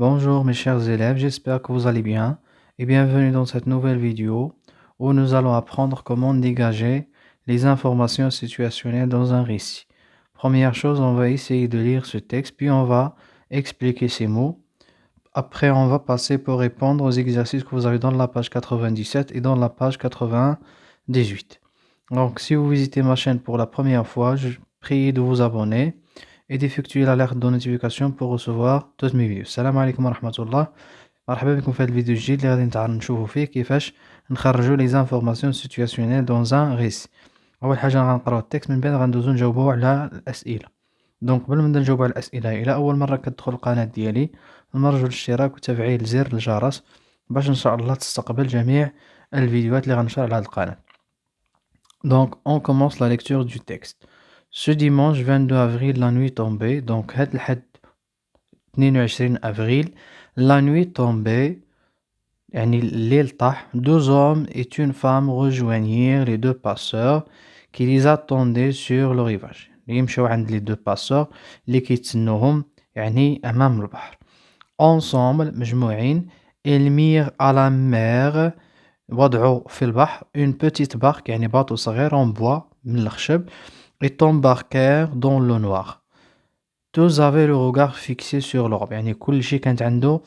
Bonjour mes chers élèves, j'espère que vous allez bien et bienvenue dans cette nouvelle vidéo où nous allons apprendre comment dégager les informations situationnelles dans un récit. Première chose, on va essayer de lire ce texte, puis on va expliquer ces mots. Après, on va passer pour répondre aux exercices que vous avez dans la page 97 et dans la page 98. Donc, si vous visitez ma chaîne pour la première fois, je prie de vous abonner et d'effectuer l'alerte de notification pour recevoir toutes mes vidéos. Salam alaikum wa rahmatullah. مرحبا بكم في هذا الفيديو الجديد اللي غادي نشوفوا فيه كيفاش نخرجوا لي زانفورماسيون سيتوياسيونيل دون ان ريسي. اول حاجه غنقراو التكست من بعد غندوزو نجاوبوا على الاسئله. دونك قبل ما نبدا نجاوبوا على الاسئله، الى اول مره كتدخل القناه ديالي نرجو الاشتراك وتفعيل زر الجرس باش ان شاء الله تستقبل جميع الفيديوهات اللي غنشر على هذه القناه. Donc, on commence la lecture du texte. Ce dimanche 22 avril, la nuit tombée. Donc, هاد الحد 22 avril, la nuit tombée. يعني الليل طاح. Deux hommes et une femme rejoignirent les deux passeurs qui les attendaient sur le rivage. يمشوا عند les deux passeurs اللي كيتسنوهم يعني أمام البحر. Ensemble مجموعين ils mirent à la mer وضعوا في البحر une petite barque يعني باطو صغير en bois من الخشب et embarquèrent dans l'eau noire. Tous avaient le regard fixé sur l'Europe يعني كل شيء كانت عنده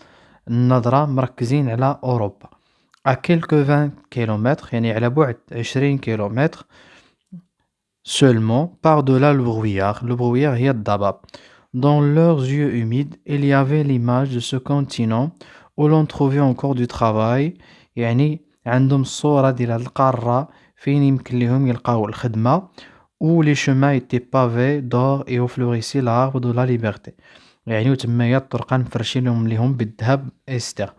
النظرة مركزين على أوروبا. À quelques 20 kilomètres يعني على بعد 20 kilomètres seulement par-delà le brouillard. Le brouillard هي الضباب. Dans leurs yeux humides, il y avait l'image de ce continent où l'on trouvait encore du travail. يعني عندهم الصورة ديال هاد القارة فين يمكن لهم يلقاو الخدمة où les chemins étaient pavés d'or et où florissait l'arbre de la liberté. يعني وتمايا الطرقان مفرشين لهم بالذهب إستر.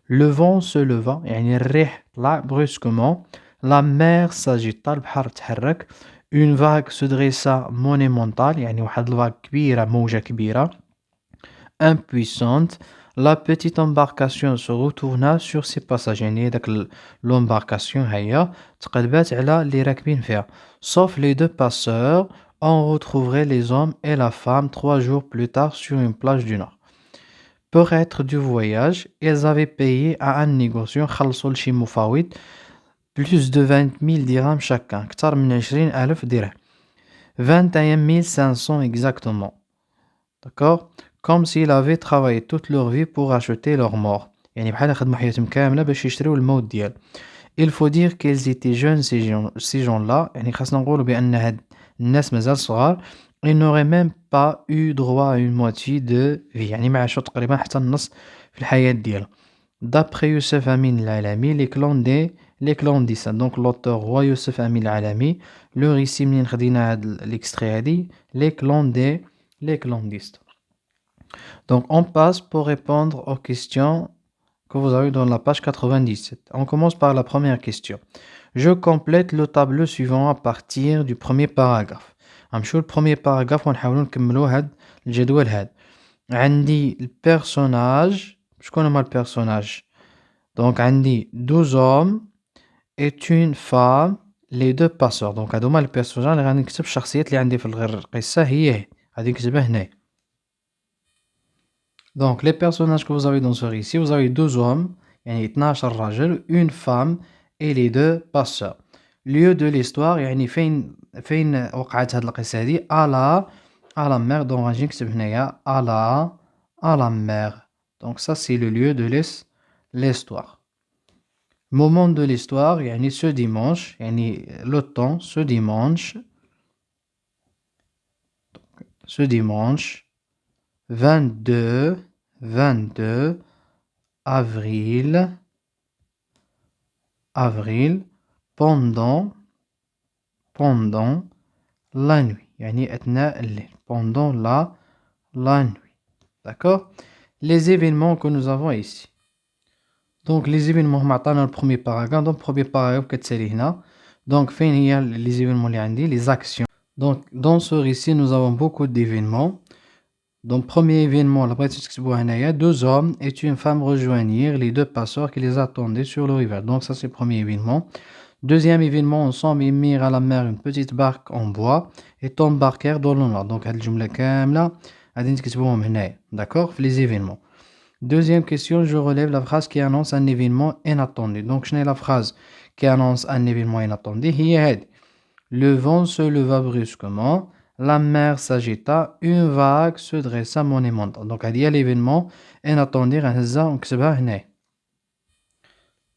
Le vent se leva يعني الريح طلع brusquement. La mer s'agita البحر تحرك. Une vague se dressa monumentale يعني واحد الفاغ كبيرة موجة كبيرة impuissante. La petite embarcation se retourna sur ses passagers يعني داك l'embarcation هيا تقلبات على اللي راكبين فيها. Sauf les deux passeurs, on retrouverait les hommes et la femme 3 jours plus tard sur une plage du nord. Pour être du voyage, ils avaient payé à un négociant خلصوا لشي مفاوض plus de 20 000 dirhams chacun, أكثر من 20,000 درهم. 21 500 exactement. D'accord? Comme s'ils avaient travaillé toute leur vie pour acheter leur mort. يعني بحال خدموا حياتهم كاملة باش يشريو الموت ديالهم. Il faut dire qu'ils étaient jeunes ces gens-là. يعني خاصنا نقولوا بأن هاد الناس مازال صغار. Ils n'auraient même pas eu droit à une moitié de vie. يعني ما عاشوا تقريبا حتى النص في الحياة ديالهم. D'après Youssef Amin العلامي les clandestins. Donc l'auteur roi Youssef Amin العلامي. Le récit منين خدينا هاد l'extrait هادي les clandestins. Donc on passe pour répondre aux questions que vous avez dans la page 97. On commence par la première question. Je complète le tableau suivant à partir du premier paragraphe. غنمشيو le premier paragraphe ونحاولوا نكملوا هاد الجدول هاد. عندي البيرسوناج. شكون هما البيرسوناج؟ دونك عندي 12 hommes et une femme les deux passeurs. دونك هادو هما البيرسوناج اللي غادي نكتب الشخصيات اللي عندي في القصة هي غادي نكتبها هنا. Donc, les personnages que vous avez dans ce récit, vous avez 2 hommes, يعني 12 راجل, une femme et les deux passeurs. Lieu de l'histoire, يعني فين وقعت هاد القصة هادي à la mer. Donc غادي نكتب هنايا à la mer. Donc ça c'est le lieu de l'histoire. Moment de l'histoire, يعني ce dimanche, يعني le temps, ce dimanche 22 avril pendant la nuit يعني أثناء الليل pendant la nuit. D'accord? Les événements que nous avons ici. Donc les événements هما عطانا le premier paragraphe. Donc premier paragraphe كتسالي هنا. Donc فين هي les événements اللي عندي les actions. Donc dans ce récit nous avons beaucoup d'événements. Donc, premier événement, la deux hommes et une femme rejoignirent les deux passeurs qui les attendaient sur le rivage. Donc, ça, c'est le premier événement. Deuxième événement, ensemble, ils mirent à la mer une petite barque en bois et embarquèrent dans le noir. Donc, هاد الجملة كاملة غادي نكتبوهم هنايا. D'accord? Les événements. Deuxième question, je relève la phrase qui annonce un événement inattendu. Donc, je n'ai la phrase qui annonce un événement inattendu. هي هذه. Le vent se leva brusquement, la mer s'agita, une vague se dressa monumentale. Donc, il y a l'événement inattendu. غنكتبها هنا.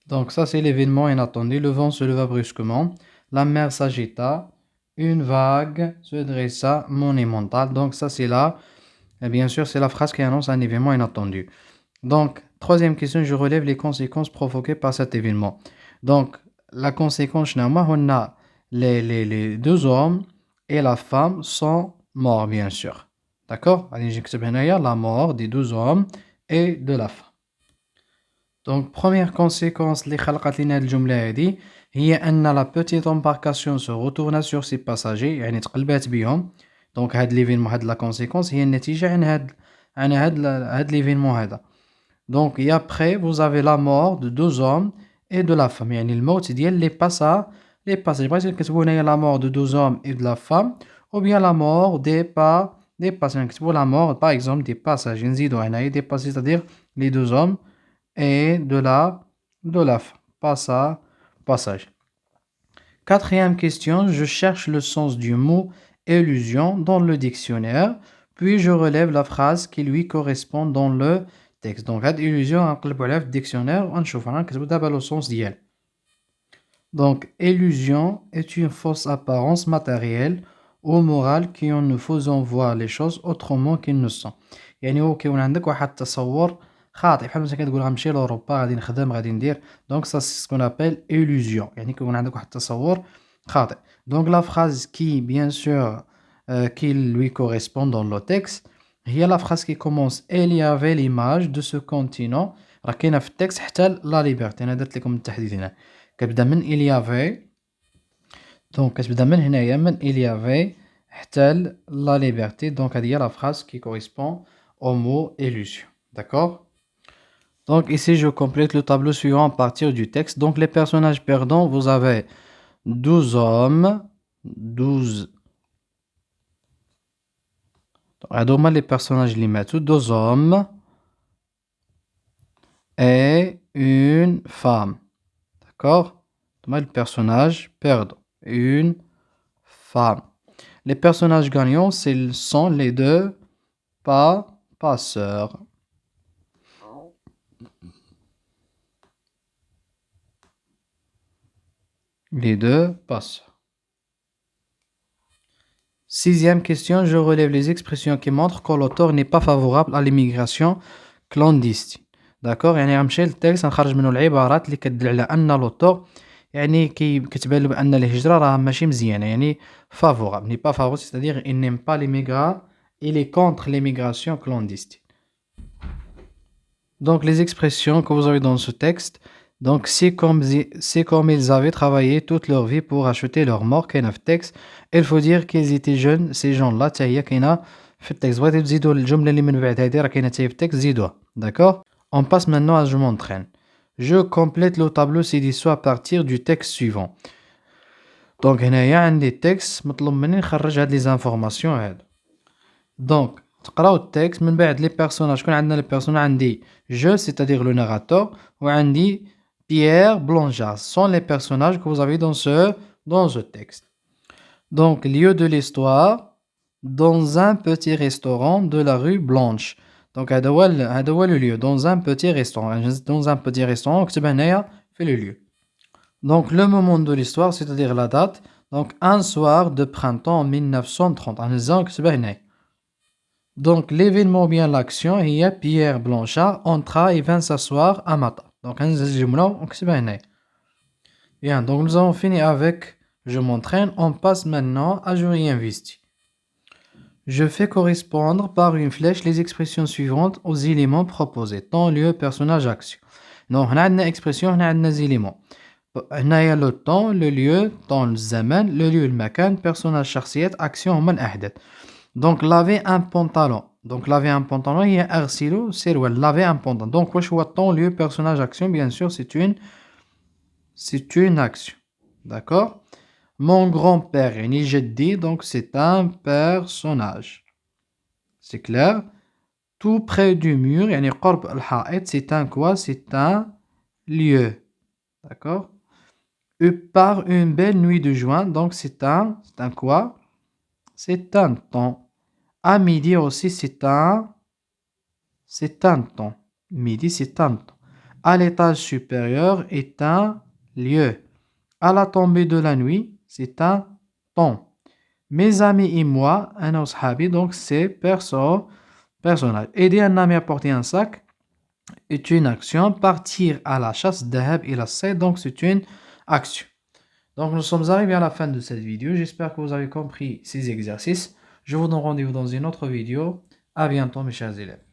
Donc, ça, c'est l'événement inattendu. Le vent se leva brusquement, la mer s'agita, une vague se dressa monumentale. Donc, ça, c'est là. Et bien sûr, c'est la phrase qui annonce un événement inattendu. Donc, troisième question, je relève les conséquences provoquées par cet événement. Donc, la conséquence, on a les deux hommes et la femme sont morts, bien sûr. D'accord? Allez, j'écris bien la mort des deux hommes et de la femme. Donc, première conséquence اللي خلقت لنا الجملة هذه هي أن la petite embarcation se retourna sur ses passagers يعني تقلبات بهم. Donc, هاد l'événement هاد la conséquence هي النتيجة عن هاد l'événement هذا. Donc, et après, vous avez la mort de deux hommes et de la femme. يعني الموت ديال les passagers. بغيتي نكتبوا هنايا la mort de deux hommes et de la femme ou bien la mort des passagers. نكتبوا la mort par exemple des passagers. نزيدوا هنايا des passagers, c'est-à-dire les deux hommes et de la femme. Passage. Quatrième question, je cherche le sens du mot illusion dans le dictionnaire, puis je relève la phrase qui lui correspond dans le texte. Donc, cette illusion, on va le dictionnaire, on va voir le sens d'elle. Donc, illusion est une fausse apparence matérielle ou morale qui en nous faisant voir les choses autrement qu'ils ne sont. يعني هو كيكون عندك واحد تصور خاطئ بحال مثلا كتقول غنمشي لأوروبا غادي نخدم غادي ندير دونك سا سي سكون ابل illusion يعني كيكون عندك واحد التصور خاطئ. Donc la phrase qui bien sûr qui lui correspond dans le texte هي la phrase qui commence il y avait l'image de ce continent راه كاينه في التكست حتى لا ليبرتي. انا درت لكم التحديد هنا كتبدا من il y avait دونك كتبدا من هنايا من il y avait حتى la liberté. Donc هذه هي la phrase qui correspond au mot illusion. D'accord? Donc ici je complète le tableau suivant à partir du texte. Donc les personnages perdants, vous avez 12 hommes, 12 هادوما les personnages اللي ماتوا 12 hommes et une femme. D'accord? هادوما les personnages perdants, une femme. Les personnages gagnants, ce sont les deux passeurs. Les deux passeurs. Sixième question, je relève les expressions qui montrent que l'auteur n'est pas favorable à l'immigration clandestine. D'accord؟ يعني غنمشي للتكست نخرج منه العبارات اللي كتدل على أن l'auteur يعني كتبان له بأن الهجرة راه ماشي مزيانة يعني favorable. N'est pas favorable, c'est-à-dire il n'aime pas l'immigration, il est contre l'immigration clandestine. Donc les expressions que vous avez dans ce texte, donc c'est comme ils avaient travaillé toute leur vie pour acheter leur mort كاينه في التكست. Il faut dire qu'ils étaient jeunes ces gens-là حتى هي كاينه في التكست. بغيتو تزيدوا الجمله اللي من بعد هذه راه كاينه حتى هي في التكست زيدوها. D'accord? On passe maintenant à je m'entraîne. Je complète le tableau ci-dessous à partir du texte suivant. Donc هنايا عندي التكست مطلوب مني نخرج هاد لي زانفورماسيون هادو. Donc تقراو التكست من بعد لي بيرسوناج. شكون عندنا لي بيرسوناج؟ عندي je c'est-à-dire le narrateur وعندي Pierre Blanchard. Ce sont les personnages que vous avez dans ce texte. Donc lieu de l'histoire dans un petit restaurant de la rue Blanche. Donc هذا هو le lieu dans un petit restaurant. Dans un petit restaurant نكتب هنايا في le lieu. Donc le moment de l'histoire c'est-à-dire la date. Donc un soir de printemps en 1930. غنهزها ونكتبها هنايا. Donc l'événement bien l'action هي Pierre Blanchard entra et vint s'asseoir à ma table. Donc هنهز الجملة ونكتبها هنايا. Bien, donc nous avons fini avec je m'entraîne. On passe maintenant à je réinvestis. Je fais correspondre par une flèche les expressions suivantes aux éléments proposés. Temps, lieu, personnage, action. Donc هنا عندنا expression هنا عندنا éléments. هنايا le temps, le lieu, temps الزمن, le lieu المكان, personnage شخصيات, action هما الأحداث. Donc laver un pantalon. Donc laver un pantalon هي أغسل سروال. Laver un pantalon. Donc واش هو temps, lieu, personnage, action? Bien sûr c'est une action. D'accord? Mon grand-père يعني جدي donc c'est un personnage. C'est clair? tout près du mur, يعني قرب الحائط, c'est un quoi? C'est un lieu. D'accord? Par une belle nuit de juin, donc c'est un quoi? C'est un temps. À midi aussi, c'est un temps. Midi, c'est un temps. À l'étage supérieur est un lieu. À la tombée de la nuit, c'est un temps. Mes amis et moi, un ashabi, donc c'est personnage. Aider un ami à porter un sac est une action. Partir à la chasse, dhahab ila sayd, donc c'est une action. Donc nous sommes arrivés à la fin de cette vidéo. J'espère que vous avez compris ces exercices. Je vous donne rendez-vous dans une autre vidéo. À bientôt mes chers élèves.